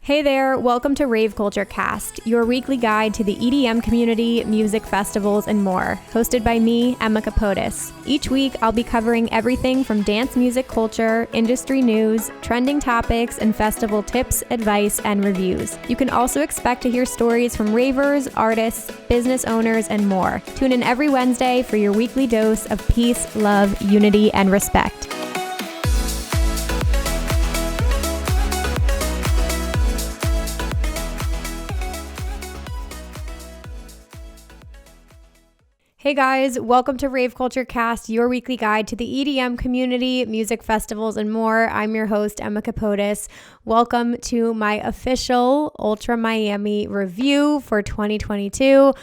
Hey there, welcome to Rave Culturecast, your weekly guide to the EDM community, music festivals, and more, hosted by me, Emma Capotis. Each week, I'll be covering everything from dance music culture, industry news, trending topics, and festival tips, advice, and reviews. You can also expect to hear stories from ravers, artists, business owners, and more. Tune in every Wednesday for your weekly dose of peace, love, unity, and respect. Hey guys, welcome to Rave Culturecast, your weekly guide to the EDM community, music festivals, and more. I'm your host, Emma Capotis. Welcome to my official Ultra Miami review for 2022.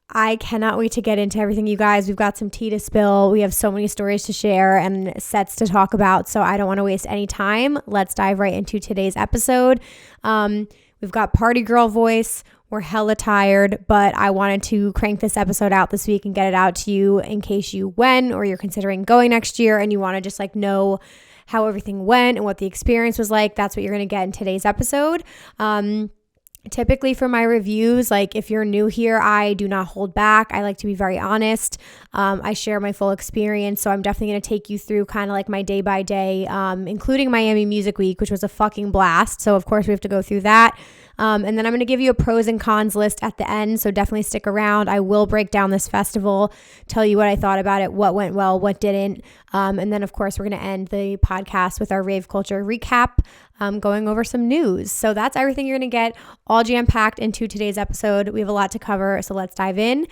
I cannot wait to get into everything, you guys. We've got some tea to spill. We have so many stories to share and sets to talk about, so I don't want to waste any time. Let's dive right into today's episode. We've got party girl voice. We're hella tired, but I wanted to crank this episode out this week and get it out to you in case you went or you're considering going next year and you want to just know how everything went and what the experience was like. That's what you're going to get in today's episode. Typically for my reviews, if you're new here, I do not hold back. I like to be very honest. I share my full experience. So I'm definitely going to take you through kind of my day by day, including Miami Music Week, which was a fucking blast. So of course we have to go through that. And then I'm going to give you a pros and cons list at the end. So definitely stick around. I will break down this festival, tell you what I thought about it, what went well, what didn't. And then of course we're going to end the podcast with our rave culture recap, going over some news. So that's everything you're going to get all jam-packed into today's episode. We have a lot to cover, so let's dive in.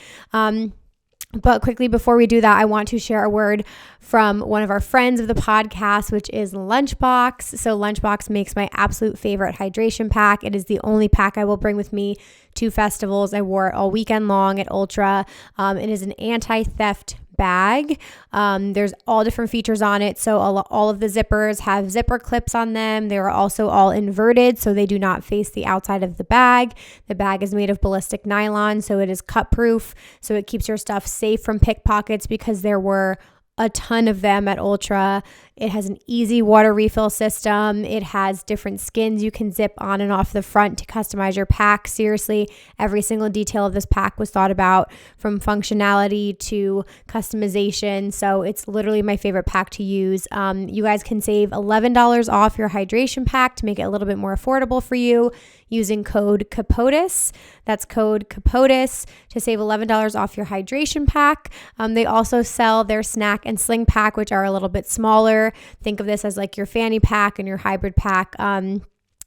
But quickly before we do that, I want to share a word from one of our friends of the podcast, which is Lunchbox. So Lunchbox makes my absolute favorite hydration pack. It is the only pack I will bring with me to festivals. I wore it all weekend long at Ultra. It is an anti-theft bag. There's all different features on it. So all of the zippers have zipper clips on them. They are also all inverted, so they do not face the outside of the bag. The bag is made of ballistic nylon, so it is cut proof. So it keeps your stuff safe from pickpockets because there were a ton of them at Ultra. It has an easy water refill system. It has different skins you can zip on and off the front to customize your pack. Seriously, every single detail of this pack was thought about, from functionality to customization. So it's literally my favorite pack to use. You guys can save $11 off your hydration pack to make it a little bit more affordable for you using code CAPOTIS. That's code CAPOTIS to save $11 off your hydration pack. They also sell their snack and sling pack, which are a little bit smaller. Think of this as your fanny pack and your hybrid pack.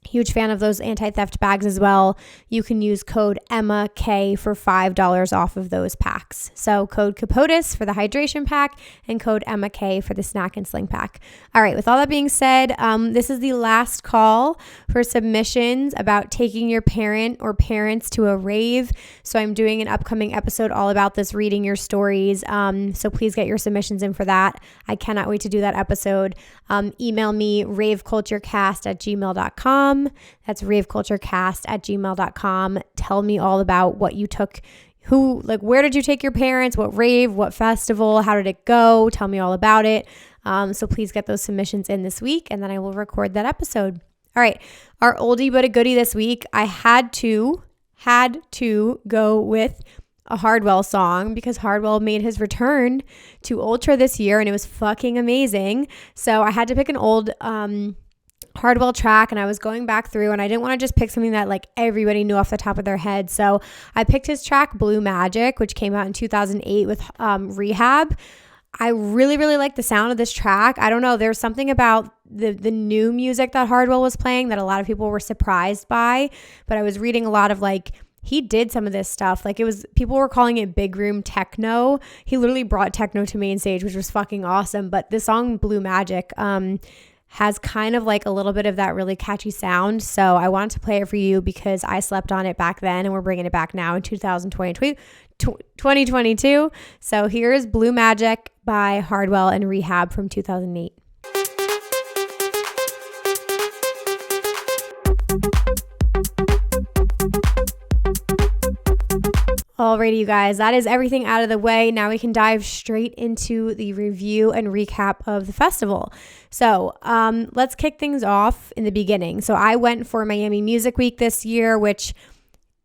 Huge fan of those anti-theft bags as well. You can use code EMMAK for $5 off of those packs. So code CAPOTIS for the hydration pack and code EMMAK for the snack and sling pack. All right, with all that being said, this is the last call for submissions about taking your parent or parents to a rave. So I'm doing an upcoming episode all about this, reading your stories. So please get your submissions in for that. I cannot wait to do that episode. Email me raveculturecast@gmail.com. That's raveculturecast@gmail.com. Tell me all about what you took, where did you take your parents, what rave, what festival, how did it go? Tell me all about it. So please get those submissions in this week, and then I will record that episode. All right, our oldie but a goodie this week. I had to go with a Hardwell song because Hardwell made his return to Ultra this year, and it was fucking amazing. So I had to pick an old Hardwell track, and I was going back through, and I didn't want to just pick something that everybody knew off the top of their head. So I picked his track Blue Magic, which came out in 2008 with Rehab. I really, really like the sound of this track. I don't know, there's something about the new music that Hardwell was playing that a lot of people were surprised by, but I was reading a lot of he did some of this stuff. People were calling it big room techno. He literally brought techno to main stage, which was fucking awesome. But the song Blue Magic has kind of a little bit of that really catchy sound. So I wanted to play it for you because I slept on it back then, and we're bringing it back now in 2022. So here's Blue Magic by Hardwell and Rehab from 2008. Alrighty, you guys, that is everything out of the way. Now we can dive straight into the review and recap of the festival. So let's kick things off in the beginning. So I went for Miami Music Week this year, which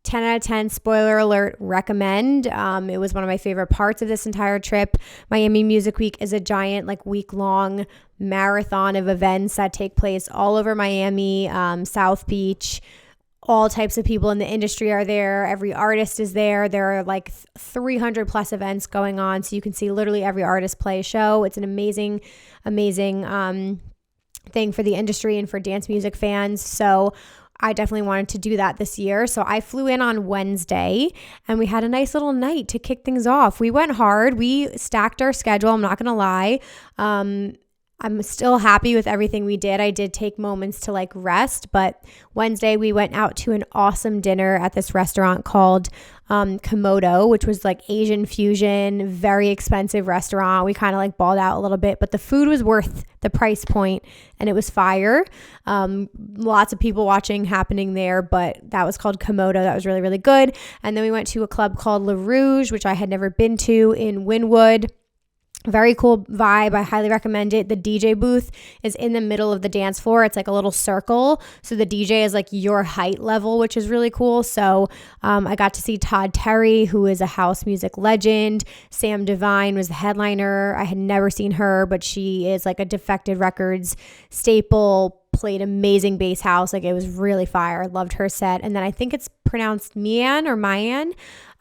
10 out of 10, spoiler alert, recommend. It was one of my favorite parts of this entire trip. Miami Music Week is a giant week-long marathon of events that take place all over Miami, South Beach. All types of people in the industry are there. Every artist is there. There are 300 plus events going on. So you can see literally every artist play a show. It's an amazing thing for the industry and for dance music fans. So I definitely wanted to do that this year. So I flew in on Wednesday and we had a nice little night to kick things off. We went hard. We stacked our schedule. I'm not going to lie. I'm still happy with everything we did. I did take moments to rest, but Wednesday we went out to an awesome dinner at this restaurant called Komodo, which was Asian fusion, very expensive restaurant. We kind of balled out a little bit, but the food was worth the price point and it was fire. Lots of people watching happening there, but that was called Komodo. That was really, really good. And then we went to a club called Le Rouge, which I had never been to, in Wynwood. Very cool vibe. I highly recommend it. The DJ booth is in the middle of the dance floor. It's a little circle. So the DJ is your height level, which is really cool. So I got to see Todd Terry, who is a house music legend. Sam Divine was the headliner. I had never seen her, but she is a Defected Records staple. Played amazing bass house. It was really fire. I loved her set. And then I think it's pronounced Mian or Mayan.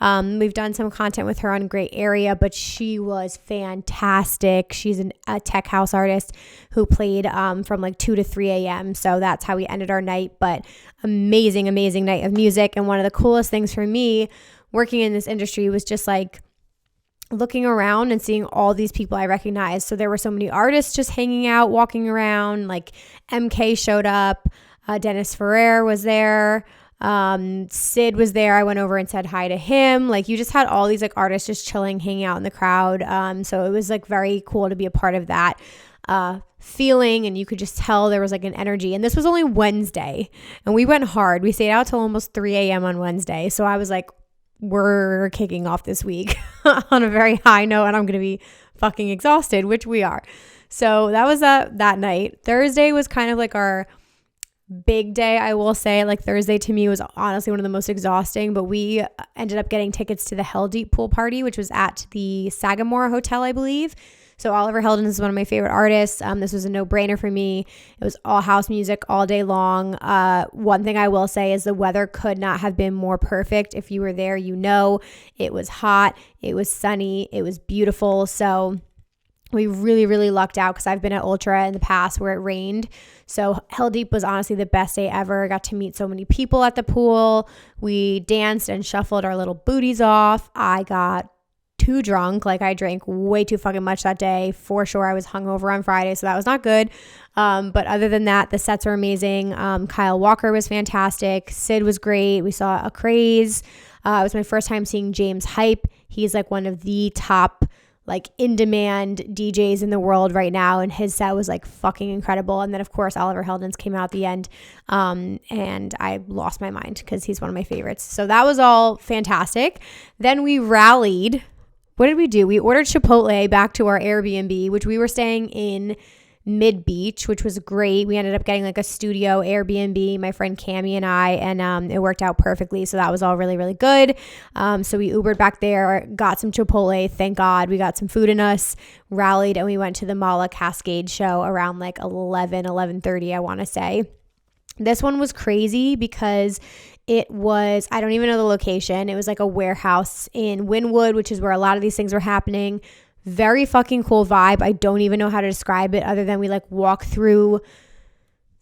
We've done some content with her on Great Area, but she was fantastic. She's a tech house artist who played from 2 to 3 a.m. So that's how we ended our night. But amazing night of music. And one of the coolest things for me working in this industry was just looking around and seeing all these people I recognized. So there were so many artists just hanging out, walking around. MK showed up. Dennis Ferrer was there. Sid was there. I went over and said hi to him. You just had all these artists just chilling, hanging out in the crowd. So it was very cool to be a part of that feeling, and you could just tell there was an energy. And this was only Wednesday, and we went hard. We stayed out till almost 3 a.m. on Wednesday. So I was we're kicking off this week on a very high note, and I'm going to be fucking exhausted, which we are. So that was that night. Thursday was kind of our big day, I will say. Thursday to me was honestly one of the most exhausting, but we ended up getting tickets to the Hell Deep pool party, which was at the Sagamore Hotel, I believe. So Oliver Heldens is one of my favorite artists. This was a no-brainer for me. It was all house music all day long. One thing I will say is the weather could not have been more perfect. If you were there, it was hot, it was sunny, it was beautiful. So we really, really lucked out because I've been at Ultra in the past where it rained. So Hell Deep was honestly the best day ever. I got to meet so many people at the pool. We danced and shuffled our little booties off. I got too drunk. I drank way too fucking much that day. For sure, I was hungover on Friday, so that was not good. But other than that, the sets are amazing. Kyle Walker was fantastic. Sid was great. We saw a Craze. It was my first time seeing James Hype. He's one of the top in-demand DJs in the world right now, and his set was fucking incredible. And then of course Oliver Heldens came out at the end, and I lost my mind because he's one of my favorites. So that was all fantastic. Then we rallied. What did we do? We ordered Chipotle back to our Airbnb, which we were staying in Mid-Beach, which was great. We ended up getting a studio Airbnb, my friend Cammie and I, and it worked out perfectly. So that was all really, really good. So we Ubered back there, got some Chipotle. Thank God we got some food in us, rallied, and we went to the Mala Cascade show around 11:30, I want to say. This one was crazy because it was, I don't even know the location. It was a warehouse in Wynwood, which is where a lot of these things were happening. Very fucking cool vibe. I don't even know how to describe it other than we walk through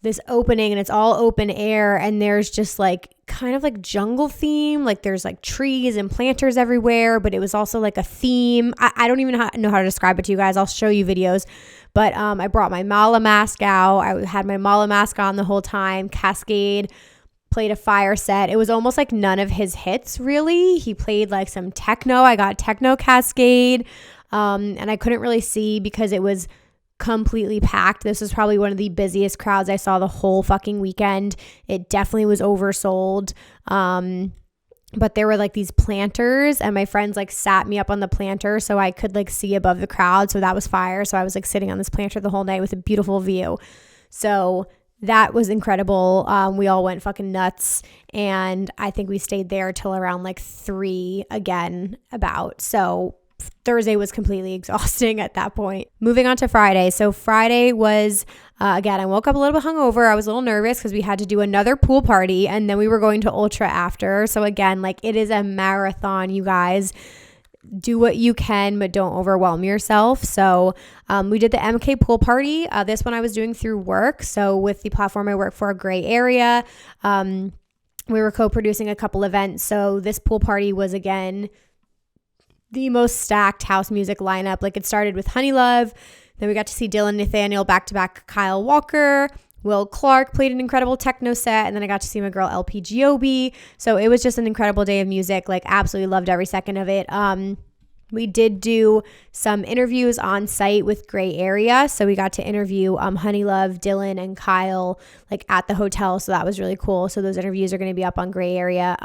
this opening and it's all open air, and there's just kind of jungle theme. There's trees and planters everywhere, but it was also a theme. I don't even know how to describe it to you guys. I'll show you videos. But I brought my Mala mask out. I had my Mala mask on the whole time. Cascade played a fire set. It was almost none of his hits, really. He played some techno. I got techno Cascade. And I couldn't really see because it was completely packed. This was probably one of the busiest crowds I saw the whole fucking weekend. It definitely was oversold. but there were like these planters, and my friends like sat me up on the planter so I could like see above the crowd. So that was fire. So I was like sitting on this planter the whole night with a beautiful view. So that was incredible. We all went fucking nuts, and I think we stayed there till around like 3 again about. So Thursday was completely exhausting at that point. Moving on to Friday. So Friday was, again, I woke up a little bit hungover. I was a little nervous because we had to do another pool party, and then we were going to Ultra after. So again, like it is a marathon, you guys. Do what you can, but don't overwhelm yourself. So we did the MK pool party. This one I was doing through work. So with the platform I work for, Gray Area, we were co-producing a couple events. So this pool party was, again, the most stacked house music lineup. Like it started with Honey Love. Then we got to see Dylan Nathaniel back-to-back Kyle Walker. Will Clark played an incredible techno set, and then I got to see my girl LPGOB. So it was just an incredible day of music. Like absolutely loved every second of it. We did do some interviews on site with Gray Area. So we got to interview Honey Love, Dylan, and Kyle like at the hotel. So that was really cool. So those interviews are going to be up on Gray Area.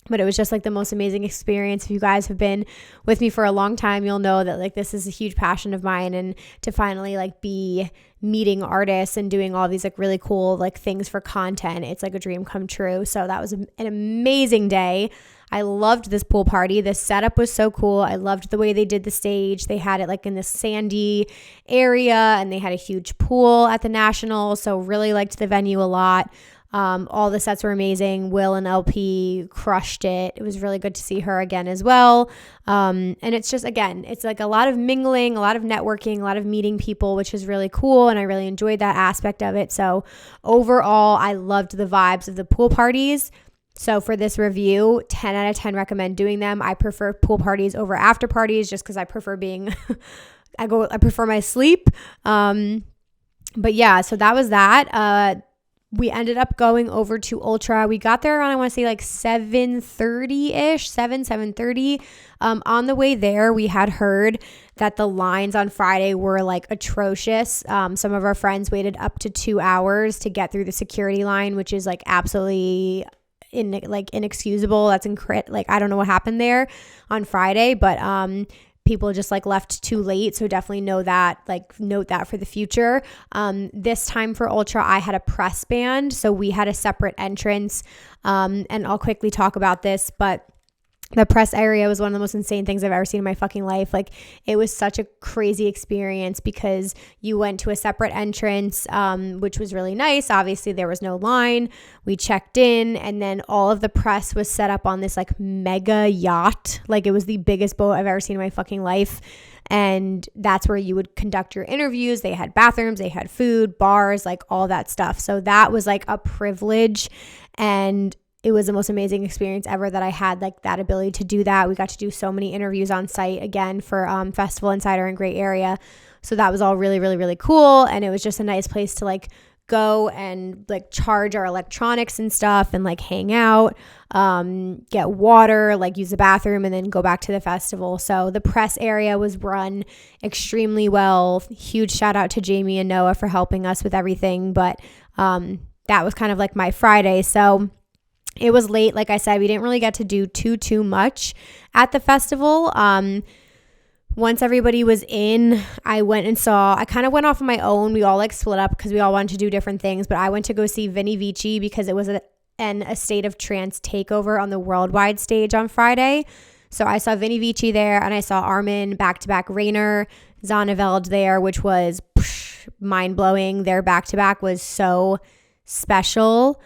But it was just like the most amazing experience. If you guys have been with me for a long time, you'll know that like this is a huge passion of mine, and to finally like be meeting artists and doing all these like really cool like things for content, it's like a dream come true. So that was an amazing day. I loved this pool party. The setup was so cool. I loved the way they did the stage. They had it like in this sandy area, and they had a huge pool at the National. So really liked the venue a lot. All the sets were amazing. Will and LP crushed it. It was really good to see her again as well. And it's just, again, it's like a lot of mingling, a lot of networking, a lot of meeting people, which is really cool. And I really enjoyed that aspect of it. So overall, I loved the vibes of the pool parties. So for this review, 10 out of 10 recommend doing them. I prefer pool parties over after parties just because I prefer being, I prefer my sleep. But yeah, so that was that. We ended up going over to Ultra. We got there around, I want to say like 7:30-ish, 7:30. On the way there, we had heard that the lines on Friday were like atrocious. Some of our friends waited up to 2 hours to get through the security line, which is like absolutely inexcusable. That's like, I don't know what happened there on Friday, but people just like left too late. So definitely note that for the future. This time for Ultra, I had a press band. So we had a separate entrance. And I'll quickly talk about this, but the press area was one of the most insane things I've ever seen in my fucking life. Like it was such a crazy experience because you went to a separate entrance, which was really nice. Obviously there was no line. We checked in, and then all of the press was set up on this like mega yacht. Like it was the biggest boat I've ever seen in my fucking life. And that's where you would conduct your interviews. They had bathrooms, they had food, bars, like all that stuff. So that was like a privilege, and it was the most amazing experience ever that I had, like that ability to do that. We got to do so many interviews on site again for Festival Insider and Gray Area. So that was all really, really, really cool. And it was just a nice place to like go and like charge our electronics and stuff and like hang out, get water, like use the bathroom, and then go back to the festival. So the press area was run extremely well. Huge shout out to Jamie and Noah for helping us with everything. But that was kind of like my Friday. So it was late. Like I said, we didn't really get to do too much at the festival. Once everybody was in, I kind of went off on my own. We all like split up because we all wanted to do different things, but I went to go see Vinny Vici because it was a State of Trance takeover on the worldwide stage on Friday. So I saw Vinny Vici there, and I saw Armin back-to-back Rainer, Zonneveld there, which was mind-blowing. Their back-to-back was so special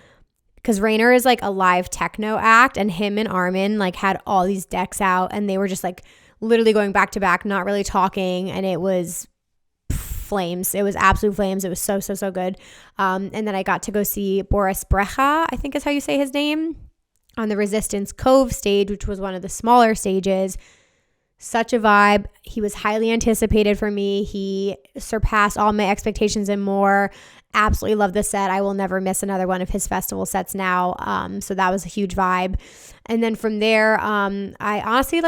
because Rainer is like a live techno act, and him and Armin like had all these decks out, and they were just like literally going back to back, not really talking, and it was flames. It was absolute flames. It was so good. And then I got to go see Boris Brecha, I think is how you say his name, on the Resistance Cove stage, which was one of the smaller stages. Such a vibe. He was highly anticipated for me. He surpassed all my expectations and more. Absolutely love the set. I will never miss another one of his festival sets now. So that was a huge vibe. And then from there, I honestly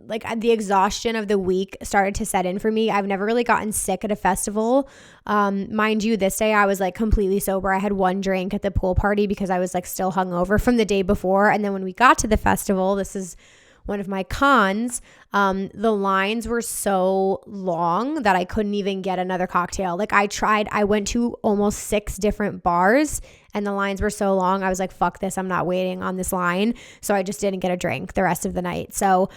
like the exhaustion of the week started to set in for me. I've never really gotten sick at a festival. Mind you, this day I was like completely sober. I had one drink at the pool party because I was like still hungover from the day before. And then when we got to the festival, this is one of my cons, the lines were so long that I couldn't even get another cocktail. Like I went to almost 6 different bars and the lines were so long. I was like, fuck this, I'm not waiting on this line. So I just didn't get a drink the rest of the night. So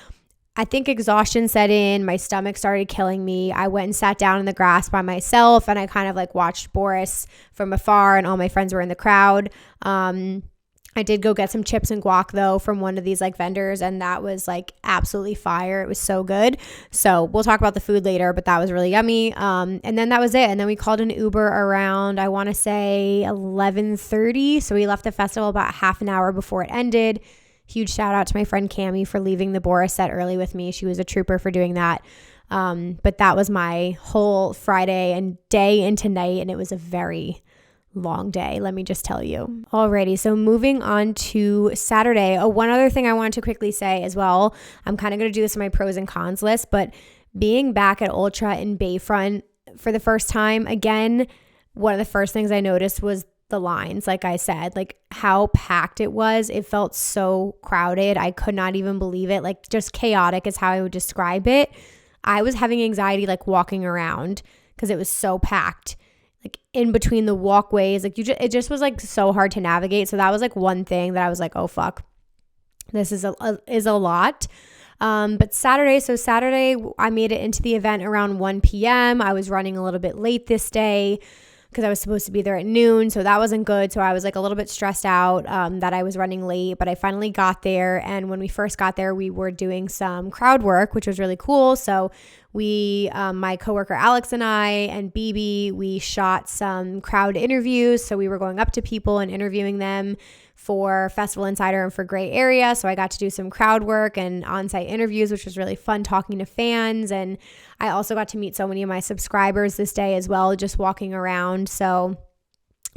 I think exhaustion set in. My stomach started killing me. I went and sat down in the grass by myself and I kind of like watched Boris from afar and all my friends were in the crowd. I did go get some chips and guac though from one of these like vendors, and that was like absolutely fire. It was so good. So we'll talk about the food later, but that was really yummy. And then that was it. And then we called an Uber around, I want to say 11:30. So we left the festival about half an hour before it ended. Huge shout out to my friend Cammie for leaving the Boris set early with me. She was a trooper for doing that. But that was my whole Friday and day into night, and it was a very long day, let me just tell you. Alrighty, so moving on to Saturday. One other thing I wanted to quickly say as well, I'm kind of going to do this in my pros and cons list, but being back at Ultra in Bayfront for the first time, again, one of the first things I noticed was the lines. Like I said, like how packed it was. It felt so crowded. I could not even believe it. Like just chaotic is how I would describe it. I was having anxiety like walking around because it was so packed. Like in between the walkways, like it just was like so hard to navigate. So that was like one thing that I was like, oh fuck, this is a lot. But Saturday, I made it into the event around 1 p.m. I was running a little bit late this day because I was supposed to be there at noon. So that wasn't good. So I was like a little bit stressed out that I was running late, but I finally got there. And when we first got there, we were doing some crowd work, which was really cool. So we, my coworker Alex and I and BB, we shot some crowd interviews. So we were going up to people and interviewing them for Festival Insider and for Gray Area. So I got to do some crowd work and on-site interviews, which was really fun talking to fans. And I also got to meet so many of my subscribers this day as well, just walking around. So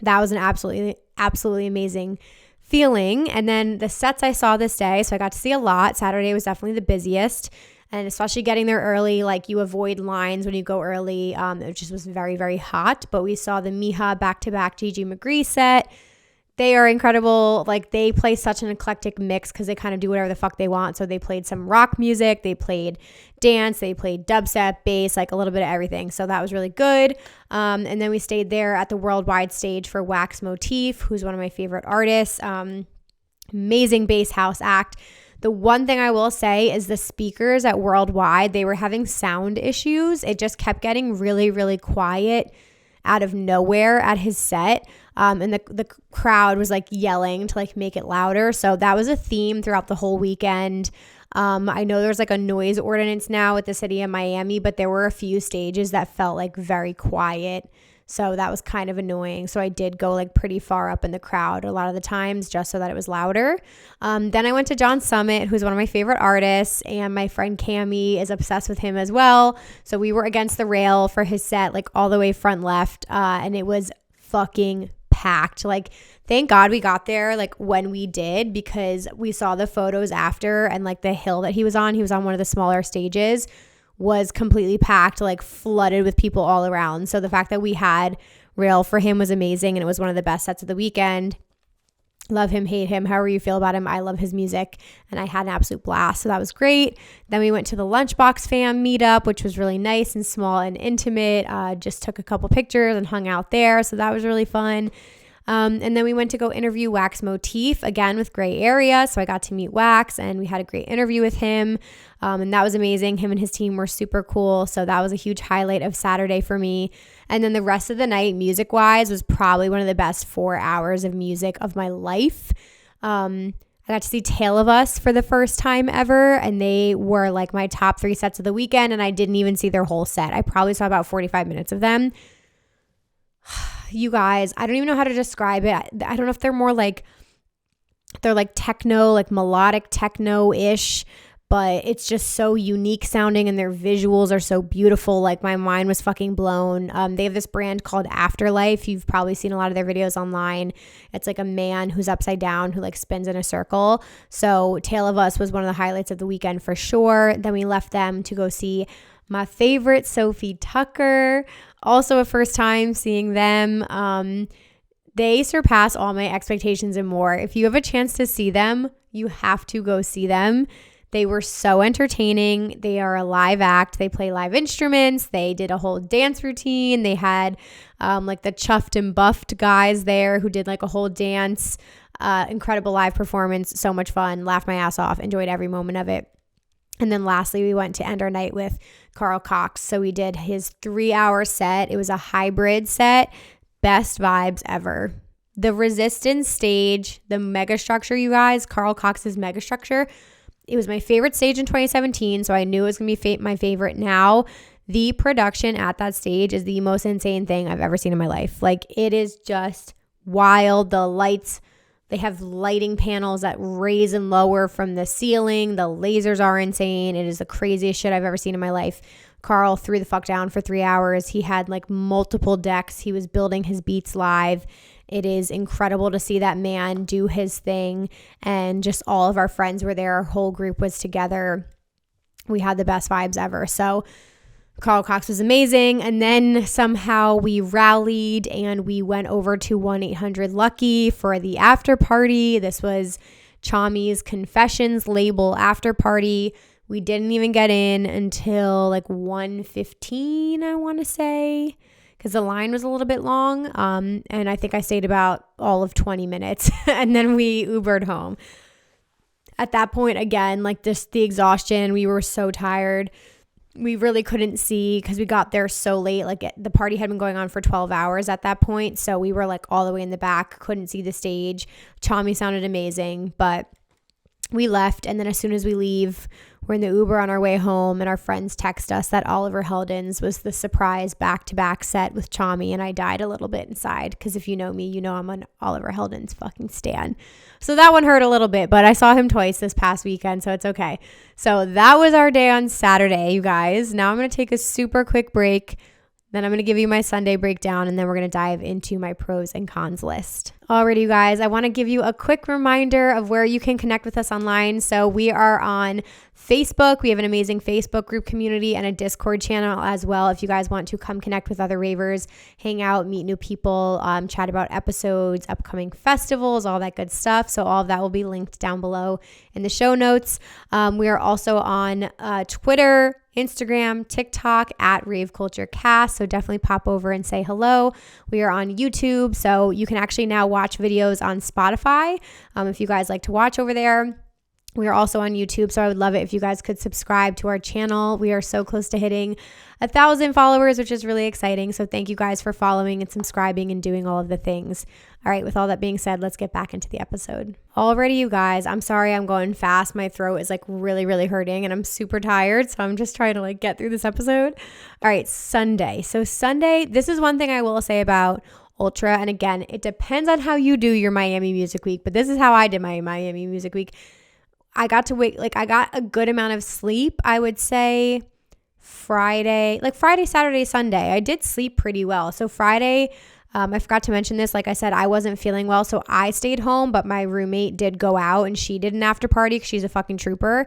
that was an absolutely amazing feeling. And then the sets I saw this day, so I got to see a lot. Saturday was definitely the busiest. And especially getting there early, like you avoid lines when you go early. It just was very, very hot. But we saw the Miha back-to-back Gigi McGree set. They are incredible. Like they play such an eclectic mix because they kind of do whatever the fuck they want. So they played some rock music, they played dance, they played dubstep, bass, like a little bit of everything. So that was really good. And then we stayed there at the Worldwide stage for Wax Motif, who's one of my favorite artists. Amazing bass house act. The one thing I will say is the speakers at Worldwide, they were having sound issues. It just kept getting really, really quiet out of nowhere at his set. And the crowd was like yelling to like make it louder. So that was a theme throughout the whole weekend. I know there's like a noise ordinance now with the city of Miami, but there were a few stages that felt like very quiet. So that was kind of annoying. So I did go like pretty far up in the crowd a lot of the times just so that it was louder. Then I went to John Summit, who's one of my favorite artists, and my friend Cammie is obsessed with him as well. So we were against the rail for his set, like all the way front left, and it was fucking packed. Like thank God we got there like when we did, because we saw the photos after, and like the hill that he was on one of the smaller stages, was completely packed, like flooded with people all around. So the fact that we had rail for him was amazing, and it was one of the best sets of the weekend. Love him, hate him, however you feel about him. I love his music, and I had an absolute blast. So that was great. Then we went to the Lunchbox Fam Meetup, which was really nice and small and intimate. Just took a couple pictures and hung out there. So that was really fun. And then we went to go interview Wax Motif, again with Gray Area. So I got to meet Wax, and we had a great interview with him. And that was amazing. Him and his team were super cool. So that was a huge highlight of Saturday for me. And then the rest of the night, music-wise, was probably one of the best 4 hours of music of my life. I got to see Tale of Us for the first time ever, and they were like my top 3 sets of the weekend, and I didn't even see their whole set. I probably saw about 45 minutes of them. You guys, I don't even know how to describe it. I don't know if they're more like, they're like techno, like melodic techno-ish, but it's just so unique sounding and their visuals are so beautiful. Like my mind was fucking blown. They have this brand called Afterlife. You've probably seen a lot of their videos online. It's like a man who's upside down who like spins in a circle. So Tale of Us was one of the highlights of the weekend for sure. Then we left them to go see my favorite Sophie Tucker. Also a first time seeing them. They surpass all my expectations and more. If you have a chance to see them, you have to go see them. They were so entertaining. They are a live act. They play live instruments. They did a whole dance routine. They had like the chuffed and buffed guys there who did like a whole dance. Incredible live performance. So much fun. Laughed my ass off. Enjoyed every moment of it. And then lastly, we went to end our night with Carl Cox. So we did his 3-hour set. It was a hybrid set. Best vibes ever. The Resistance stage, the megastructure, you guys, Carl Cox's megastructure. It was my favorite stage in 2017, so I knew it was going to be my favorite now. The production at that stage is the most insane thing I've ever seen in my life. Like, it is just wild. The lights, they have lighting panels that raise and lower from the ceiling. The lasers are insane. It is the craziest shit I've ever seen in my life. Carl threw the fuck down for 3 hours. He had like multiple decks. He was building his beats live. It is incredible to see that man do his thing, and just all of our friends were there. Our whole group was together. We had the best vibes ever. So Carl Cox was amazing. And then somehow we rallied and we went over to 1-800-LUCKY for the after party. This was Chami's Confessions label after party. We didn't even get in until like 1:15, I want to say, because the line was a little bit long. And I think I stayed about all of 20 minutes and then we Ubered home. At that point, again, like just the exhaustion, we were so tired. We really couldn't see because we got there so late. Like the party had been going on for 12 hours at that point. So we were like all the way in the back, couldn't see the stage. Chami sounded amazing, but we left. And then as soon as we leave, we're in the Uber on our way home, and our friends text us that Oliver Heldens was the surprise back-to-back set with Chami, and I died a little bit inside because if you know me, you know I'm an Oliver Heldens fucking stan. So that one hurt a little bit, but I saw him twice this past weekend, so it's okay. So that was our day on Saturday, you guys. Now I'm going to take a super quick break. Then I'm going to give you my Sunday breakdown, and then we're going to dive into my pros and cons list. Alrighty, you guys, I want to give you a quick reminder of where you can connect with us online. So we are on Facebook. We have an amazing Facebook group community and a Discord channel as well. If you guys want to come connect with other ravers, hang out, meet new people, chat about episodes, upcoming festivals, all that good stuff. So all of that will be linked down below in the show notes. We are also on Twitter, Instagram, TikTok at raveculturecast. So definitely pop over and say hello. We are on YouTube. So you can actually now watch videos on Spotify if you guys like to watch over there. We are also on YouTube, so I would love it if you guys could subscribe to our channel. We are so close to hitting 1,000 followers, which is really exciting. So thank you guys for following and subscribing and doing all of the things. All right, with all that being said, let's get back into the episode. Alrighty, you guys, I'm sorry I'm going fast. My throat is like really, really hurting and I'm super tired. So I'm just trying to like get through this episode. All right, Sunday. So Sunday, this is one thing I will say about Ultra. And again, it depends on how you do your Miami Music Week, but this is how I did my Miami Music Week. I got to wait, like I got a good amount of sleep. I would say Friday, Saturday, Sunday. I did sleep pretty well. So Friday, I forgot to mention this. Like I said, I wasn't feeling well, so I stayed home, but my roommate did go out and she did an after party because she's a fucking trooper.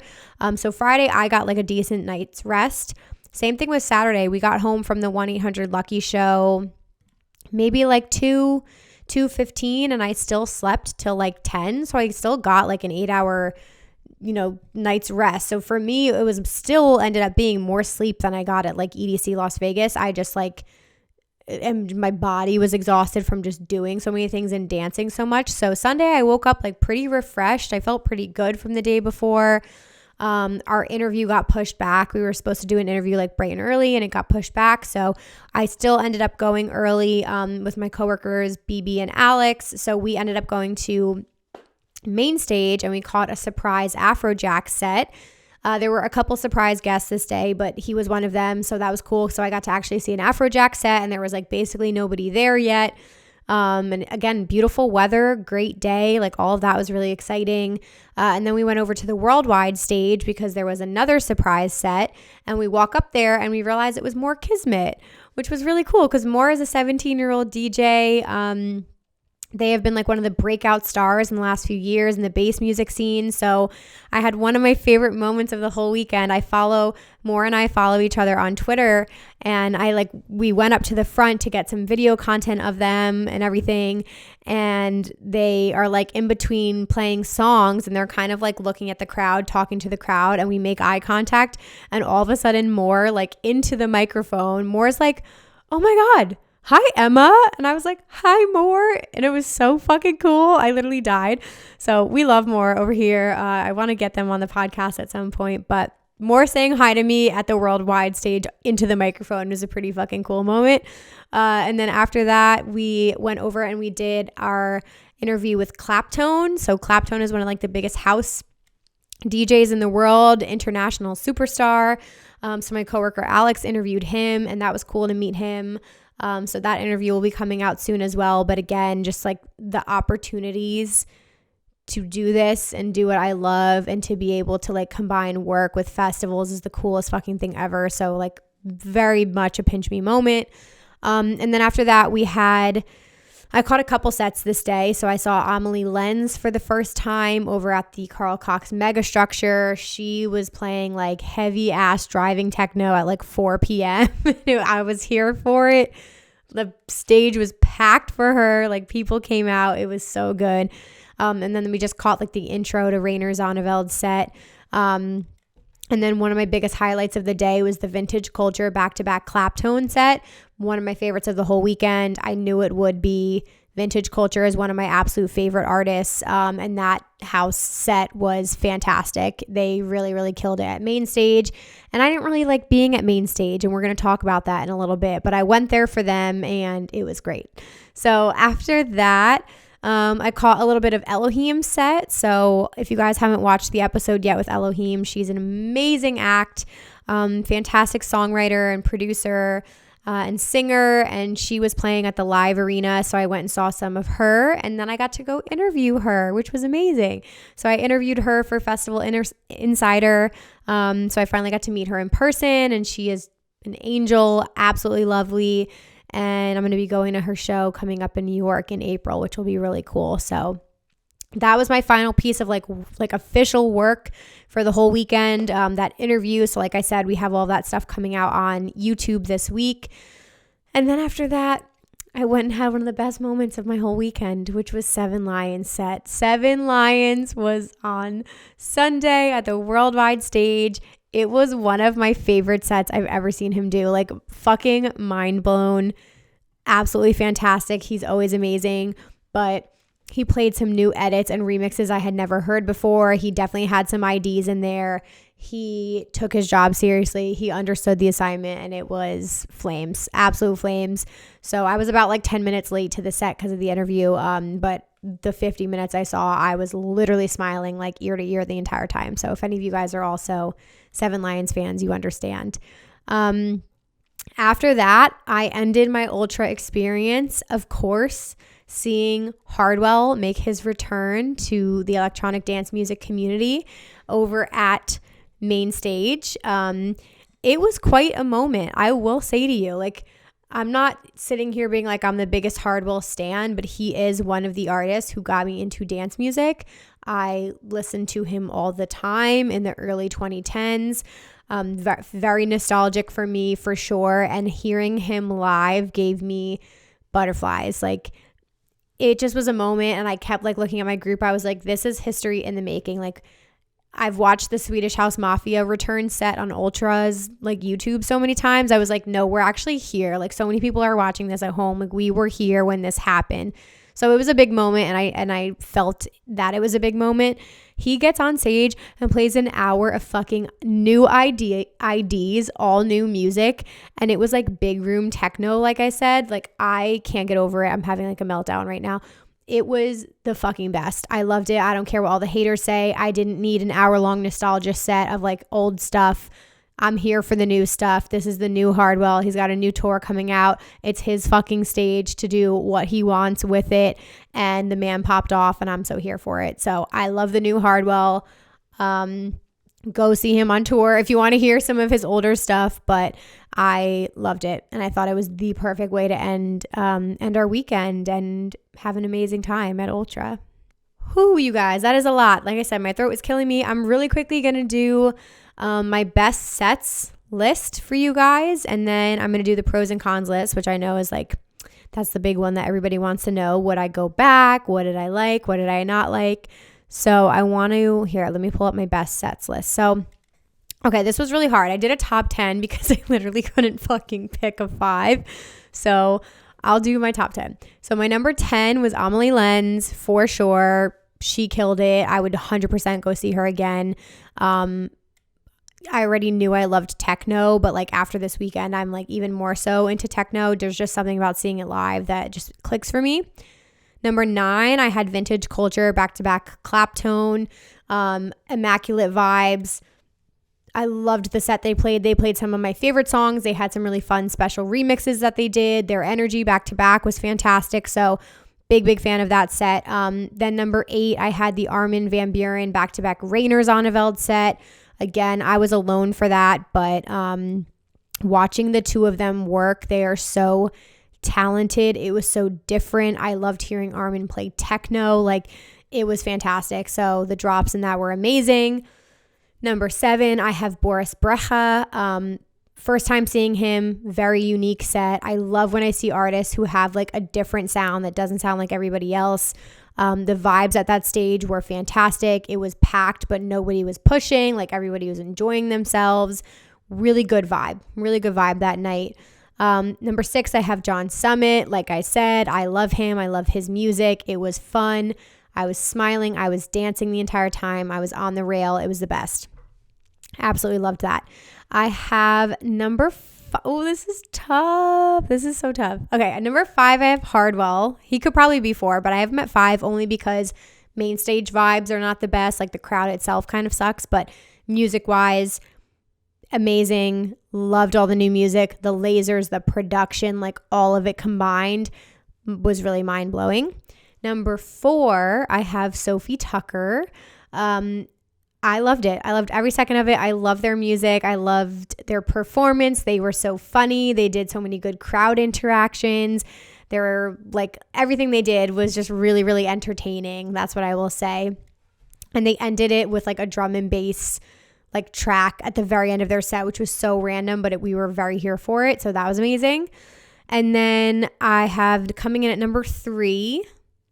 So Friday, I got like a decent night's rest. Same thing with Saturday. We got home from the 1-800-LUCKY show maybe like 2:15 and I still slept till like 10. So I still got like an 8-hour night's rest. So for me, it was still ended up being more sleep than I got at like EDC Las Vegas. I just and my body was exhausted from just doing so many things and dancing so much. So Sunday I woke up like pretty refreshed. I felt pretty good from the day before. Our interview got pushed back. We were supposed to do an interview like bright and early and it got pushed back. So I still ended up going early with my coworkers, BB and Alex. So we ended up going to main stage and we caught a surprise Afrojack set. There were a couple surprise guests this day, but he was one of them, so that was cool. So I got to actually see an Afrojack set and there was like basically nobody there yet. And again, beautiful weather, great day. Like all of that was really exciting. And then we went over to the worldwide stage because there was another surprise set. And we walk up there and we realized it was More Kismet, which was really cool because More is a 17-year-old DJ. They have been like one of the breakout stars in the last few years in the bass music scene. So I had one of my favorite moments of the whole weekend. More and I follow each other on Twitter, and we went up to the front to get some video content of them and everything. And they are like in between playing songs and they're kind of like looking at the crowd, talking to the crowd, and we make eye contact. And all of a sudden More like into the microphone, More's like, "Oh my God, hi, Emma." And I was like, "Hi, More." And it was so fucking cool. I literally died. So we love More over here. I want to get them on the podcast at some point, but More saying hi to me at the worldwide stage into the microphone was a pretty fucking cool moment. And then after that, we went over and we did our interview with Claptone. So Claptone is one of like the biggest house DJs in the world, international superstar. So my coworker Alex interviewed him, and that was cool to meet him. So that interview will be coming out soon as well. But again, just like the opportunities to do this and do what I love and to be able to like combine work with festivals is the coolest fucking thing ever. So like very much a pinch me moment. And then after that I caught a couple sets this day. So I saw Amelie Lenz for the first time over at the Carl Cox Megastructure. She was playing like heavy ass driving techno at like 4 p.m. I was here for it. The stage was packed for her. Like people came out. It was so good. And then we just caught like the intro to Rainer Zonneveld's set. And then one of my biggest highlights of the day was the Vintage Culture back-to-back Claptone set. One of my favorites of the whole weekend. I knew it would be. Vintage Culture is one of my absolute favorite artists. And that house set was fantastic. They really, really killed it at main stage. And I didn't really like being at main stage. And we're going to talk about that in a little bit. But I went there for them and it was great. So after that, I caught a little bit of Elohim set. So if you guys haven't watched the episode yet with Elohim, she's an amazing act, fantastic songwriter and producer and singer. And she was playing at the Live Arena. So I went and saw some of her, and then I got to go interview her, which was amazing. So I interviewed her for Festival Insider. So I finally got to meet her in person, and she is an angel, absolutely lovely. And I'm going to be going to her show coming up in New York in April, which will be really cool. So that was my final piece of like official work for the whole weekend, that interview. So like I said, we have all that stuff coming out on YouTube this week. And then after that, I went and had one of the best moments of my whole weekend, which was Seven Lions set. Seven Lions was on Sunday at the worldwide stage. It was one of my favorite sets I've ever seen him do. Like fucking mind blown. Absolutely fantastic. He's always amazing. But he played some new edits and remixes I had never heard before. He definitely had some IDs in there. He took his job seriously. He understood the assignment, and it was flames, absolute flames. So I was about like 10 minutes late to the set because of the interview. But the 50 minutes I saw, I was literally smiling like ear to ear the entire time. So if any of you guys are also Seven Lions fans, you understand. After that, I ended my Ultra experience, of course, seeing Hardwell make his return to the electronic dance music community over at Main Stage. It was quite a moment, I will say to you. Like, I'm not sitting here being like I'm the biggest Hardwell stan, but he is one of the artists who got me into dance music. I listened to him all the time in the early 2010s. Very nostalgic for me, for sure. And hearing him live gave me butterflies. Like, it just was a moment, and I kept like looking at my group. I was like, this is history in the making. Like, I've watched the Swedish House Mafia return set on Ultra's like YouTube so many times. I was like, no, we're actually here. Like, so many people are watching this at home. Like, we were here when this happened. So it was a big moment, and I felt that it was a big moment. He gets on stage and plays an hour of fucking new IDs, all new music. And it was like big room techno, like I said. Like, I can't get over it. I'm having like a meltdown right now. It was the fucking best. I loved it. I don't care what all the haters say. I didn't need an hour-long nostalgia set of like old stuff. I'm here for the new stuff. This is the new Hardwell. He's got a new tour coming out. It's his fucking stage to do what he wants with it. And the man popped off and I'm so here for it. So I love the new Hardwell. Go see him on tour if you want to hear some of his older stuff. But I loved it. And I thought it was the perfect way to end our weekend and have an amazing time at Ultra. Whew, you guys, that is a lot. Like I said, my throat was killing me. I'm really quickly going to do my best sets list for you guys. And then I'm going to do the pros and cons list, which I know is like, that's the big one that everybody wants to know. Would I go back? What did I like? What did I not like? So I want to, here, let me pull up my best sets list. So, okay, this was really hard. I did a top 10 because I literally couldn't fucking pick a 5. So I'll do my top 10. So my number 10 was Amelie Lenz, for sure. She killed it. I would 100% go see her again. I already knew I loved techno, but like after this weekend, I'm like even more so into techno. There's just something about seeing it live that just clicks for me. Number 9, I had Vintage Culture, back-to-back Claptone, Immaculate Vibes. I loved the set they played. They played some of my favorite songs. They had some really fun special remixes that they did. Their energy back-to-back was fantastic. So big fan of that set. Then number 8, I had the Armin van Buuren back-to-back Rainer Zonneveld set. Again, I was alone for that, but watching the two of them work, they are so talented. It was so different. I loved hearing Armin play techno. Like, it was fantastic. So the drops in that were amazing. Number 7, I have Boris Brecha. First time seeing him, very unique set. I love when I see artists who have like a different sound that doesn't sound like everybody else. The vibes at that stage were fantastic. It was packed, but nobody was pushing. Like, everybody was enjoying themselves. Really good vibe that night. Number 6, I have John Summit. Like I said, I love him. I love his music. It was fun. I was smiling. I was dancing the entire time. I was on the rail. It was the best. Absolutely loved that. I have number 5. Oh, this is tough. This is so tough. Okay, at number 5, I have Hardwell. He could probably be 4, but I have him at 5 only because main stage vibes are not the best. Like, the crowd itself kind of sucks, but music-wise, amazing. Loved all the new music, the lasers, the production, like all of it combined was really mind-blowing. Number 4, I have Sophie Tucker. I loved it. I loved every second of it. I loved their music. I loved their performance. They were so funny. They did so many good crowd interactions. They were like, everything they did was just really entertaining. That's what I will say. And they ended it with like a drum and bass like track at the very end of their set, which was so random, but we were very here for it. So that was amazing. And then I have coming in at number 3,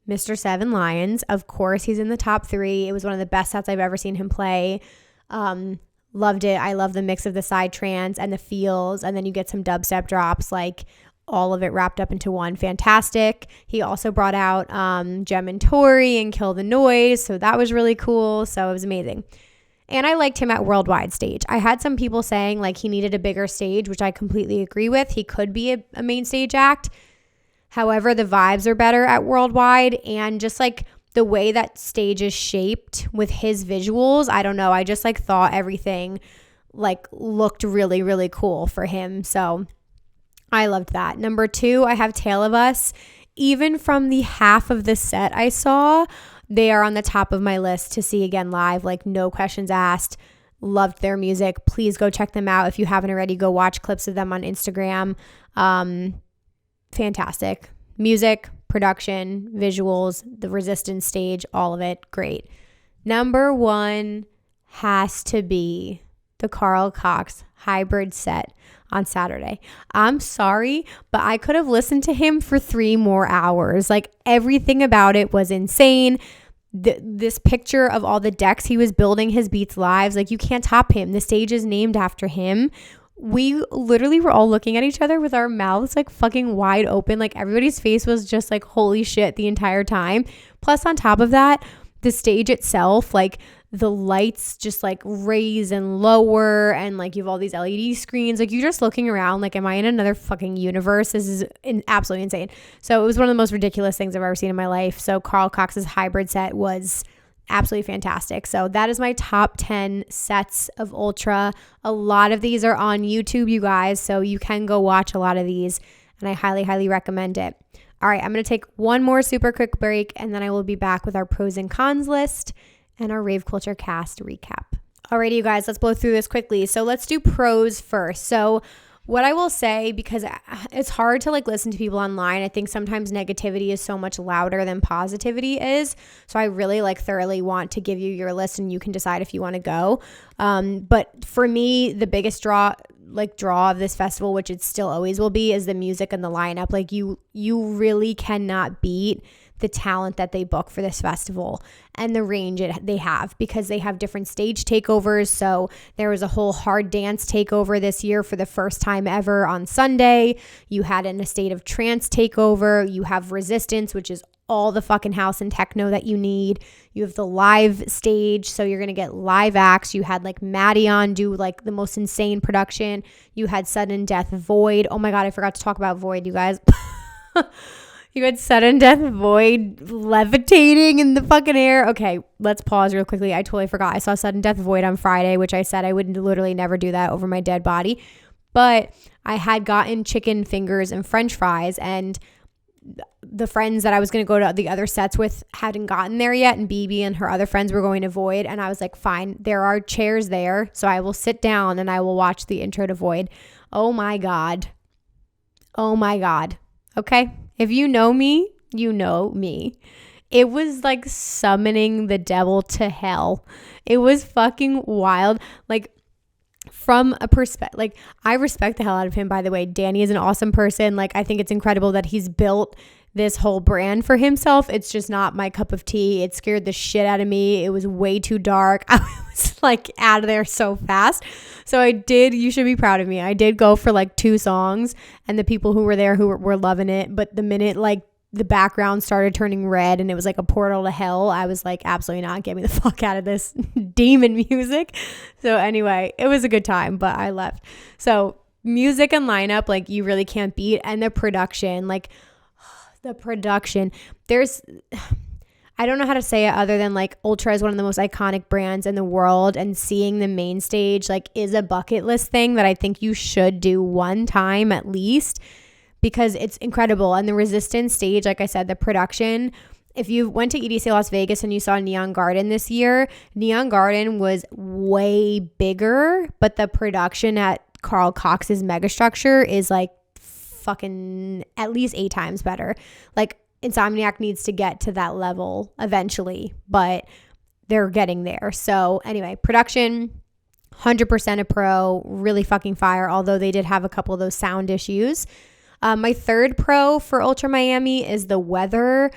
Mr. Seven Lions. Of course, he's in the top 3. It was one of the best sets I've ever seen him play. Loved it. I love the mix of the side trance and the feels, and then you get some dubstep drops, like all of it wrapped up into one. Fantastic. He also brought out Gem and Tori and Kill the Noise, so that was really cool. So it was amazing. And I liked him at Worldwide stage. I had some people saying like he needed a bigger stage, which I completely agree with. He could be a main stage act. However, the vibes are better at Worldwide, and just like the way that stage is shaped with his visuals, I don't know. I just like thought everything like looked really cool for him. So I loved that. Number 2, I have Tale of Us. Even from the half of the set I saw, they are on the top of my list to see again live, like no questions asked. Loved their music. Please go check them out. If you haven't already, go watch clips of them on Instagram. Fantastic. Music, production, visuals, the Resistance stage, all of it, great. Number 1 has to be the Carl Cox hybrid set on Saturday. I'm sorry, but I could have listened to him for 3 more hours. Like, everything about it was insane. This picture of all the decks he was building his beats live, like, you can't top him. The stage is named after him. We literally were all looking at each other with our mouths like fucking wide open. Like, everybody's face was just like, holy shit, the entire time. Plus, on top of that, the stage itself, like the lights just like raise and lower, and like you have all these LED screens. Like, you're just looking around like, am I in another fucking universe? This is absolutely insane. So it was one of the most ridiculous things I've ever seen in my life. So Carl Cox's hybrid set was absolutely fantastic. So that is my top 10 sets of Ultra. A lot of these are on YouTube, you guys, so you can go watch a lot of these, and I highly, highly recommend it. All right, I'm going to take one more super quick break, and then I will be back with our pros and cons list and our Rave Culture Cast recap. Alrighty, you guys, let's blow through this quickly. So let's do pros first. So what I will say, because it's hard to like listen to people online, I think sometimes negativity is so much louder than positivity is. So I really like thoroughly want to give you your list and you can decide if you want to go. But for me, the biggest draw of this festival, which it still always will be, is the music and the lineup. Like you really cannot beat the talent that they book for this festival and the range they have, because they have different stage takeovers. So there was a whole hard dance takeover this year for the first time ever on Sunday. You had a state of trance takeover. You have resistance, which is all the fucking house and techno that you need. You have the live stage, so you're gonna get live acts. You had like Maddie on do like the most insane production. You had Sudden Death Void. Oh my god, I forgot to talk about Void, you guys. You had Sudden Death Void levitating in the fucking air. Okay, let's pause real quickly. I totally forgot. I saw Sudden Death Void on Friday, which I said I would literally never do that over my dead body. But I had gotten chicken fingers and french fries, and the friends that I was going to go to the other sets with hadn't gotten there yet, and BB and her other friends were going to Void, and I was like, fine, there are chairs there, so I will sit down and I will watch the intro to Void. Oh my god. Okay, if you know me, you know me. It was like summoning the devil to hell. It was fucking wild. Like, from a perspective, like, I respect the hell out of him, by the way. Danny is an awesome person. Like, I think it's incredible that he's built this whole brand for himself. It's just not my cup of tea. It scared the shit out of me. It was way too dark. I was like out of there so fast. So you should be proud of me. I did go for like 2 songs, and the people who were there who were loving it. But the minute like the background started turning red and it was like a portal to hell, I was like, absolutely not. Get me the fuck out of this demon music. So anyway, it was a good time, but I left. So music and lineup, like, you really can't beat. And the production, like, the production, I don't know how to say it other than like Ultra is one of the most iconic brands in the world, and seeing the main stage like is a bucket list thing that I think you should do one time at least, because it's incredible. And the Resistance stage, like I said, the production, if you went to EDC Las Vegas and you saw Neon Garden this year, Neon Garden was way bigger, but the production at Carl Cox's Megastructure is like fucking at least 8 times better. Like, Insomniac needs to get to that level eventually, but they're getting there. So anyway, production, 100% a pro, really fucking fire, although they did have a couple of those sound issues. My third pro for Ultra Miami is the weather.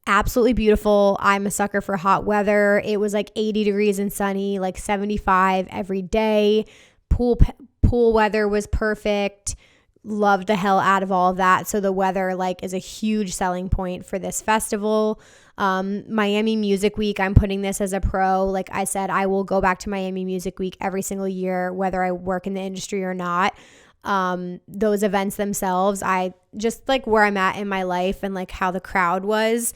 Absolutely beautiful. I'm a sucker for hot weather. It was like 80 degrees and sunny, like 75 every day. Pool weather was perfect. Loved the hell out of all of that. So the weather like is a huge selling point for this festival. Miami Music Week, I'm putting this as a pro. Like I said, I will go back to Miami Music Week every single year, whether I work in the industry or not. Those events themselves, I just like where I'm at in my life and like how the crowd was,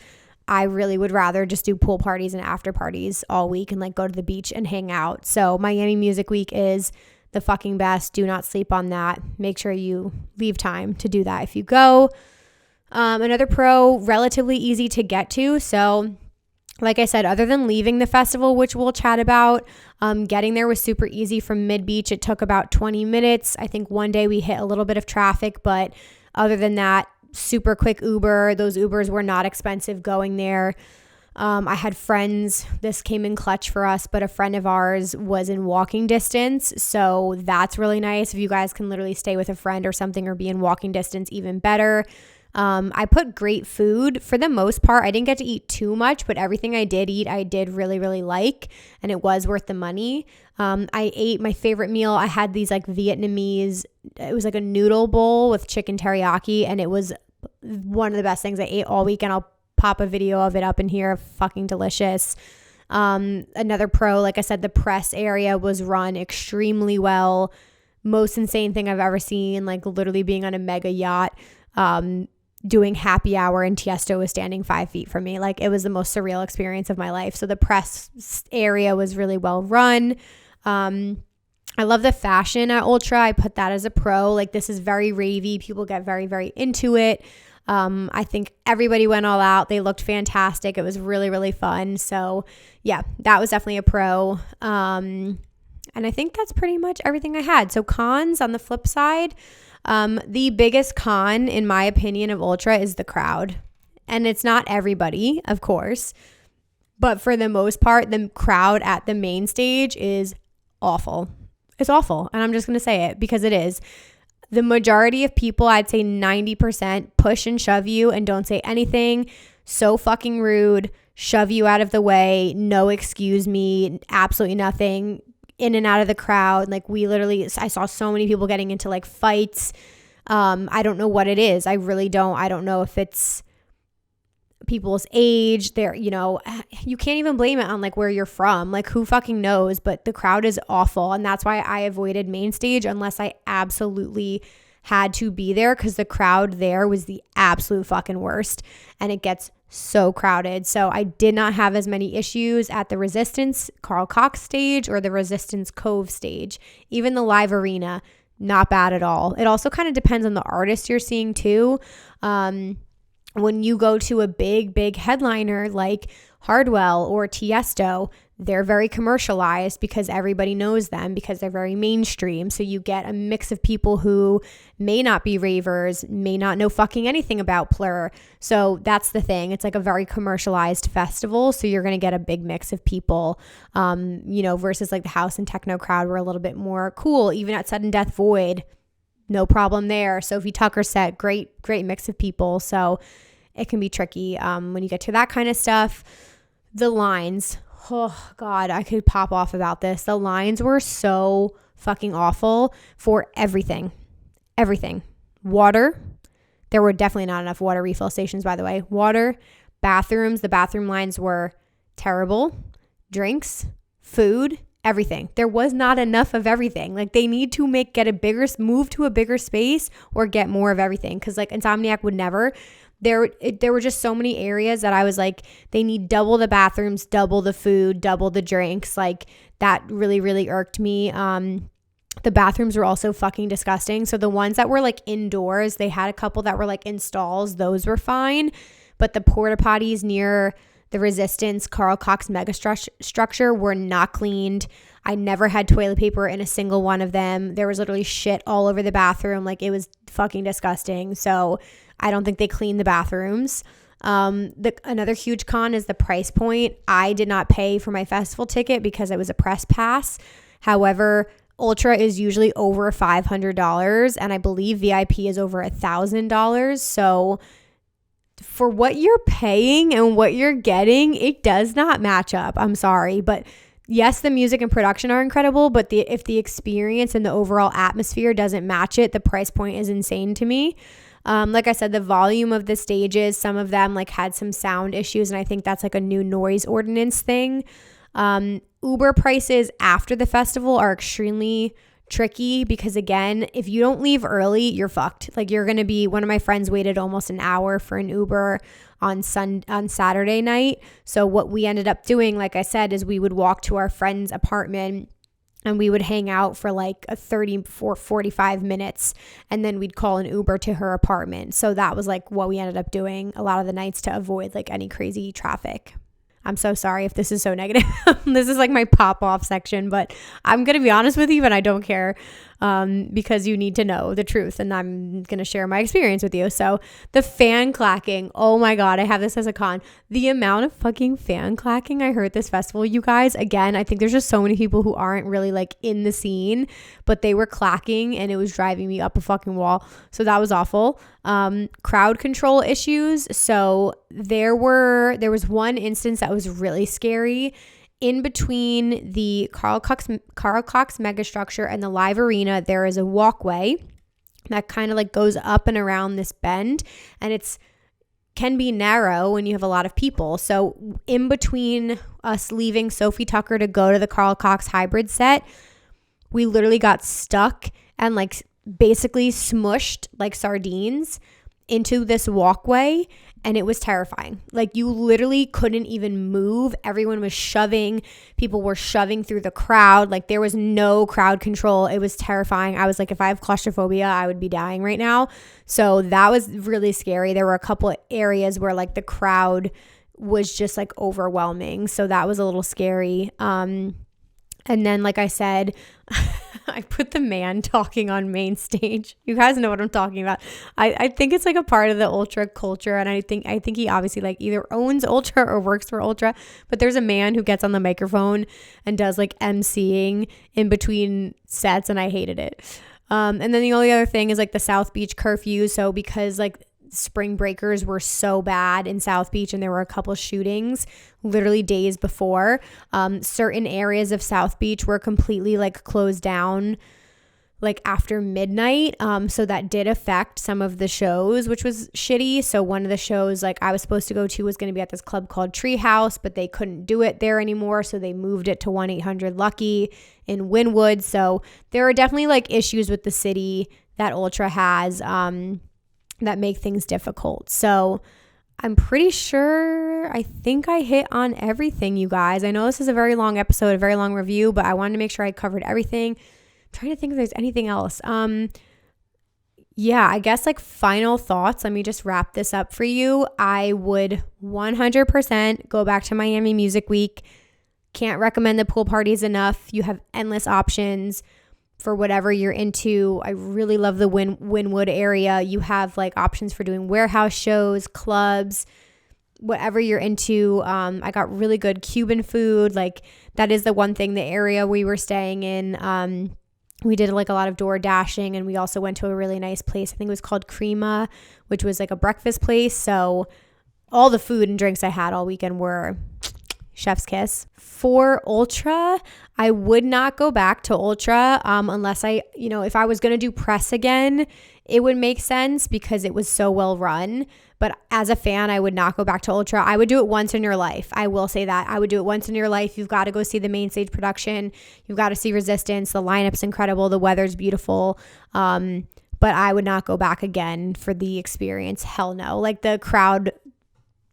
I really would rather just do pool parties and after parties all week and like go to the beach and hang out. So Miami Music Week is the fucking best. Do not sleep on that. Make sure you leave time to do that if you go. Another pro, relatively easy to get to. So like I said, other than leaving the festival, which we'll chat about, getting there was super easy from Mid-Beach. It took about 20 minutes. I think one day we hit a little bit of traffic, but other than that, super quick Uber. Those Ubers were not expensive going there. I had friends, this came in clutch for us, but a friend of ours was in walking distance. So that's really nice. If you guys can literally stay with a friend or something or be in walking distance, even better. I put great food for the most part. I didn't get to eat too much, but everything I did eat, I did really, really like, and it was worth the money. I ate my favorite meal. I had these like Vietnamese, it was like a noodle bowl with chicken teriyaki, and it was one of the best things I ate all week, and I'll pop a video of it up in here. Fucking delicious. Another pro, like I said, the press area was run extremely well. Most insane thing I've ever seen, like literally being on a mega yacht. doing happy hour and Tiesto was standing 5 feet from me. Like, it was the most surreal experience of my life. So the press area was really well run. I love the fashion at Ultra. I put that as a pro. Like, this is very ravey. People get very, very into it. I think everybody went all out. They looked fantastic. It was really, really fun. So yeah, that was definitely a pro. And I think that's pretty much everything I had. So cons on the flip side, the biggest con, in my opinion, of Ultra is the crowd. And it's not everybody, of course, but for the most part, the crowd at the main stage is awful. It's awful. And I'm just going to say it because it is. The majority of people, I'd say 90%, push and shove you and don't say anything. So fucking rude. Shove you out of the way. No excuse me. Absolutely nothing. In and out of the crowd. Like, I saw so many people getting into like fights. I don't know what it is. I really don't. I don't know if it's people's age. You can't even blame it on like where you're from. Like, who fucking knows? But the crowd is awful. And that's why I avoided main stage unless I absolutely had to be there, because the crowd there was the absolute fucking worst. And it gets so crowded. So I did not have as many issues at the Resistance Carl Cox stage or the Resistance Cove stage. Even the live arena, not bad at all. It also kind of depends on the artist you're seeing too. When you go to a big headliner like Hardwell or Tiesto, they're very commercialized because everybody knows them, because they're very mainstream. So you get a mix of people who may not be ravers, may not know fucking anything about Plur. So that's the thing. It's like a very commercialized festival. So you're going to get a big mix of people, versus like the house and techno crowd were a little bit more cool. Even at Sudden Death Void, no problem there. Sophie Tucker set, great mix of people. So it can be tricky when you get to that kind of stuff. The lines, oh God, I could pop off about this. The lines were so fucking awful for everything. Water. There were definitely not enough water refill stations, by the way. Water, bathrooms. The bathroom lines were terrible. Drinks, food, everything. There was not enough of everything. Like, they need to move to a bigger space or get more of everything. Cause like Insomniac would never. There were just so many areas that I was like, they need double the bathrooms, double the food, double the drinks. Like, that really, really irked me. The bathrooms were also fucking disgusting. So the ones that were like indoors, they had a couple that were like in stalls. Those were fine. But the porta potties near the Resistance Carl Cox mega structure were not cleaned. I never had toilet paper in a single one of them. There was literally shit all over the bathroom. Like, it was fucking disgusting. So I don't think they cleaned the bathrooms. Another huge con is the price point. I did not pay for my festival ticket because it was a press pass. However, Ultra is usually over $500, and I believe VIP is over $1,000. So for what you're paying and what you're getting, it does not match up. I'm sorry, but yes, the music and production are incredible, but if the experience and the overall atmosphere doesn't match it, the price point is insane to me. Like I said, the volume of the stages, some of them like had some sound issues, and I think that's like a new noise ordinance thing. Uber prices after the festival are extremely tricky because, again, if you don't leave early, you're fucked. Like, you're going to be, one of my friends waited almost an hour for an Uber on Saturday night. So what we ended up doing, like I said, is we would walk to our friend's apartment and we would hang out for like 45 minutes, and then we'd call an Uber to her apartment. So that was like what we ended up doing a lot of the nights to avoid like any crazy traffic. I'm so sorry if this is so negative. This is like my pop off section, but I'm going to be honest with you and I don't care because you need to know the truth, and I'm going to share my experience with you. So the fan clacking, oh my God, I have this as a con. The amount of fucking fan clacking I heard at this festival, you guys, again, I think there's just so many people who aren't really like in the scene, but they were clacking and it was driving me up a fucking wall. So that was awful. Crowd control issues. So there was one instance that was really scary. In between the Carl Cox megastructure and the live arena, there is a walkway that kind of like goes up and around this bend, and can be narrow when you have a lot of people. So in between us leaving Sophie Tucker to go to the Carl Cox hybrid set, we literally got stuck and like basically smushed like sardines into this walkway, and it was terrifying. Like, you literally couldn't even move. Everyone was shoving. People were shoving through the crowd. Like, there was no crowd control. It was terrifying. I was like, if I have claustrophobia, I would be dying right now. So that was really scary. There were a couple of areas where like the crowd was just like overwhelming. So that was a little scary. And then, like I said, I put the man talking on main stage. You guys know what I'm talking about. I think it's like a part of the Ultra culture, and I think he obviously like either owns Ultra or works for Ultra. But there's a man who gets on the microphone and does like emceeing in between sets, and I hated it. And then the only other thing is like the South Beach curfew. So because like spring breakers were so bad in South Beach, and there were a couple shootings literally days before, certain areas of South Beach were completely like closed down like after midnight. So that did affect some of the shows, which was shitty. So one of the shows like I was supposed to go to was going to be at this club called Treehouse, but they couldn't do it there anymore. So they moved it to 1-800-LUCKY in Wynwood. So there are definitely like issues with the city that Ultra has, that make things difficult. So I'm pretty sure I think I hit on everything, you guys. I know this is a very long episode, a very long review, but I wanted to make sure I covered everything. I'm trying to think if there's anything else. Yeah, I guess like final thoughts. Let me just wrap this up for you. I would 100% go back to Miami Music Week. Can't recommend the pool parties enough. You have endless options for whatever you're into. I really love the Wynwood area. You have like options for doing warehouse shows, clubs, whatever you're into. I got really good Cuban food. Like, that is the one thing, the area we were staying in. We did like a lot of door dashing, and we also went to a really nice place. I think it was called Crema, which was like a breakfast place. So all the food and drinks I had all weekend were chef's kiss. For Ultra, I would not go back to Ultra unless if I was going to do press again, it would make sense because it was so well run. But as a fan, I would not go back to Ultra. I would do it once in your life. I will say that. I would do it once in your life. You've got to go see the main stage production. You've got to see Resistance. The lineup's incredible. The weather's beautiful. But I would not go back again for the experience. Hell no. Like, the crowd,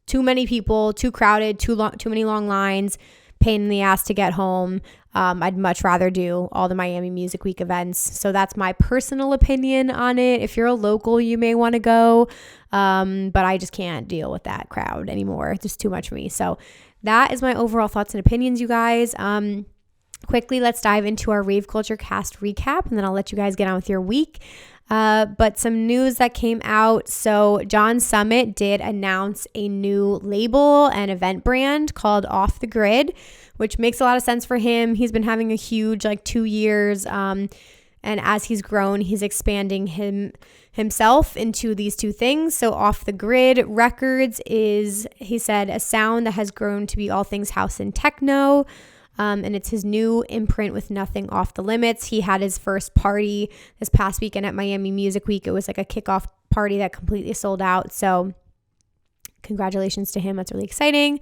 too many people, too crowded, too many long lines, pain in the ass to get home. I'd much rather do all the Miami Music Week events. So that's my personal opinion on it. If you're a local, you may want to go. But I just can't deal with that crowd anymore. It's just too much for me. So that is my overall thoughts and opinions, you guys. Quickly, let's dive into our Rave Culture Cast recap, and then I'll let you guys get on with your week. But some news that came out. So John Summit did announce a new label and event brand called Off the Grid, which makes a lot of sense for him. He's been having a huge 2 years. And as he's grown, he's expanding himself into these two things. So Off the Grid Records is, he said, a sound that has grown to be all things house and techno. And it's his new imprint with nothing off the limits. He had his first party this past weekend at Miami Music Week. It was like a kickoff party that completely sold out. So congratulations to him. That's really exciting.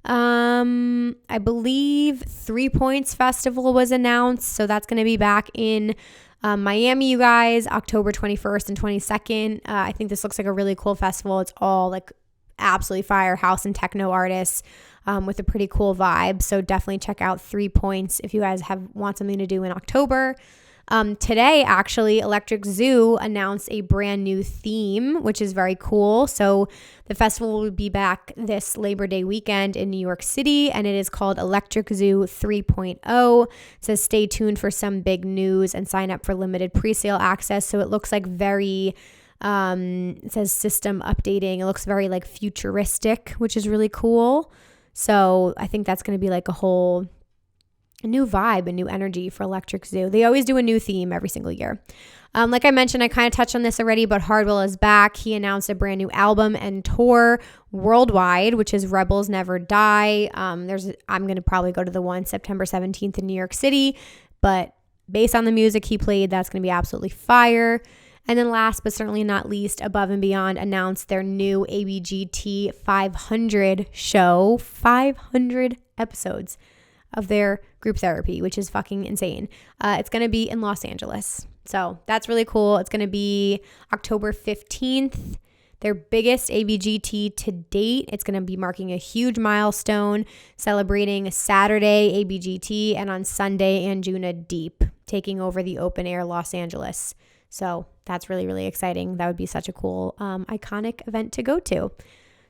I believe 3 Points Festival was announced. So that's going to be back in Miami, you guys, October 21st and 22nd. I think this looks like a really cool festival. It's all like absolutely fire house and techno artists. With a pretty cool vibe. So definitely check out 3 Points if you guys want something to do in October. Today, actually, Electric Zoo announced a brand new theme, which is very cool. So the festival will be back this Labor Day weekend in New York City, and it is called Electric Zoo 3.0. It says stay tuned for some big news and sign up for limited pre-sale access. So it looks like very... it says system updating. It looks very like futuristic, which is really cool. So I think that's going to be like a new vibe, a new energy for Electric Zoo. They always do a new theme every single year. Like I mentioned, I kind of touched on this already, but Hardwell is back. He announced a brand new album and tour worldwide, which is Rebels Never Die. I'm going to probably go to the one September 17th in New York City, but based on the music he played, that's going to be absolutely fire. And then last but certainly not least, Above and Beyond announced their new ABGT 500 show, 500 episodes of their group therapy, which is fucking insane. It's going to be in Los Angeles. So that's really cool. It's going to be October 15th their biggest ABGT to date. It's going to be marking a huge milestone, celebrating Saturday ABGT and on Sunday Anjuna Deep, taking over the open air Los Angeles. So that's really, really exciting. That would be such a cool, iconic event to go to.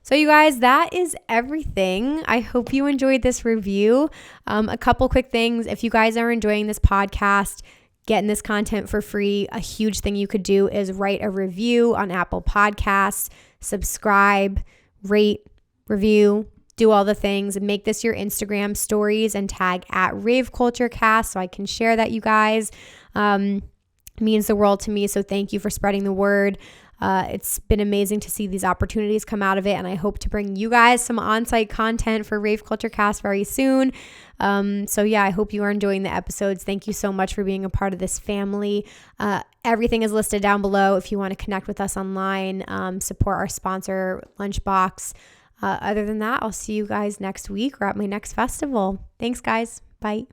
So you guys, that is everything. I hope you enjoyed this review. A couple quick things. If you guys are enjoying this podcast, getting this content for free, a huge thing you could do is write a review on Apple Podcasts, subscribe, rate, review, do all the things. Make this your Instagram stories and tag at raveculturecast so I can share that, you guys. Means the world to me. So thank you for spreading the word. It's been amazing to see these opportunities come out of it, and I hope to bring you guys some on-site content for Rave Culture Cast very soon. So yeah, I hope you are enjoying the episodes. Thank you so much for being a part of this family. Everything is listed down below if you want to connect with us online, support our sponsor, Lunchbox. Other than that, I'll see you guys next week or at my next festival. Thanks, guys. Bye.